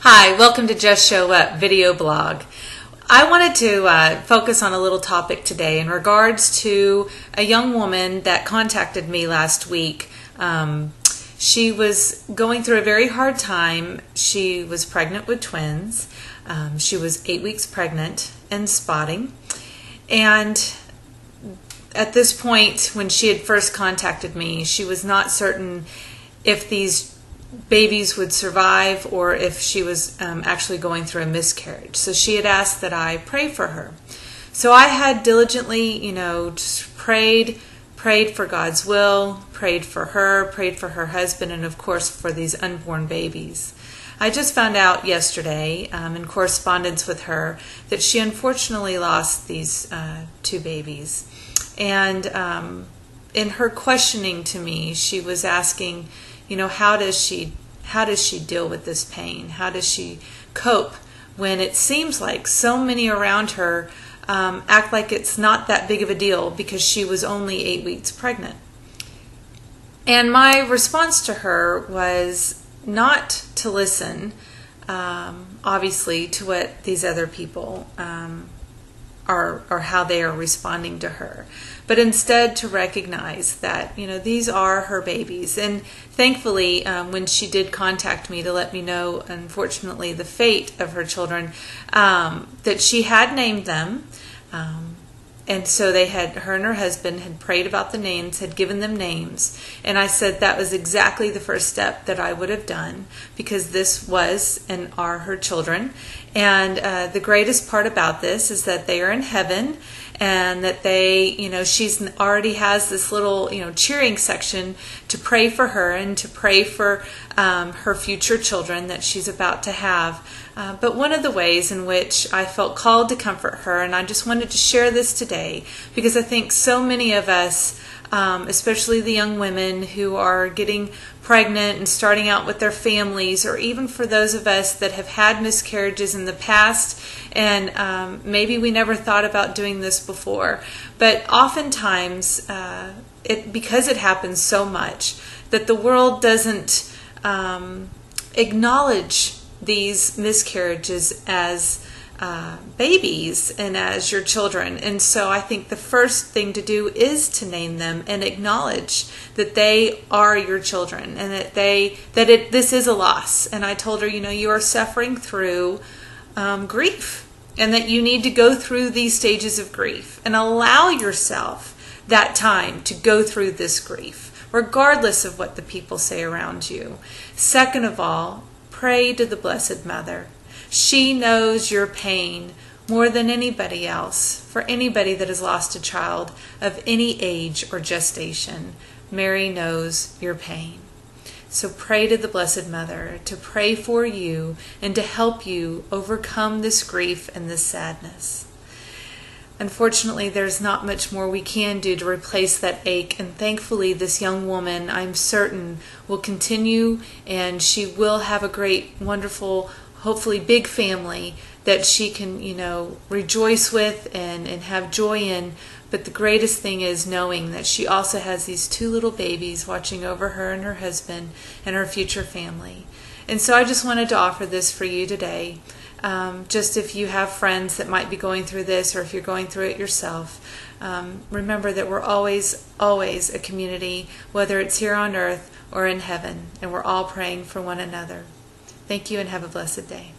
Hi, welcome to Just Show Up video blog. I wanted to focus on a little topic today in regards to a young woman that contacted me last week. She was going through a very hard time. She was pregnant with twins. She was 8 weeks pregnant and spotting. And at this point, when she had first contacted me, she was not certain if these babies would survive or if she was actually going through a miscarriage. So she had asked that I pray for her. So I had diligently, just prayed for God's will, prayed for her husband, and of course for these unborn babies. I just found out yesterday in correspondence with her that she unfortunately lost these two babies. And in her questioning to me, she was asking, how does she deal with this pain? How does she cope when it seems like so many around her act like it's not that big of a deal because she was only 8 weeks pregnant? And my response to her was not to listen, obviously, to what these other people or how they are responding to her, but instead to recognize that these are her babies. And thankfully, when she did contact me to let me know, unfortunately, the fate of her children, that she had named them, and so her and her husband had prayed about the names, had given them names, and I said that was exactly the first step that I would have done, because this was and are her children. And the greatest part about this is that they are in heaven, and that she's already has this little, cheering section to pray for her and to pray for her future children that she's about to have. But one of the ways in which I felt called to comfort her, and I just wanted to share this today, because I think so many of us, especially the young women who are getting pregnant and starting out with their families, or even for those of us that have had miscarriages in the past, and maybe we never thought about doing this before, but oftentimes because it happens so much that the world doesn't acknowledge these miscarriages as babies and as your children. And so I think the first thing to do is to name them and acknowledge that they are your children, and that this is a loss. And I told her, you are suffering through grief, and that you need to go through these stages of grief and allow yourself that time to go through this grief, regardless of what the people say around you. Second of all, pray to the Blessed Mother. She knows your pain more than anybody else. For anybody that has lost a child of any age or gestation, Mary knows your pain. So pray to the Blessed Mother to pray for you and to help you overcome this grief and this sadness. Unfortunately, there's not much more we can do to replace that ache, and thankfully this young woman, I'm certain, will continue, and she will have a great, wonderful, hopefully big family that she can, rejoice with and have joy in. But the greatest thing is knowing that she also has these two little babies watching over her and her husband and her future family. And so I just wanted to offer this for you today. Just if you have friends that might be going through this, or if you're going through it yourself, remember that we're always a community, whether it's here on earth or in heaven, and we're all praying for one another. Thank you, and have a blessed day.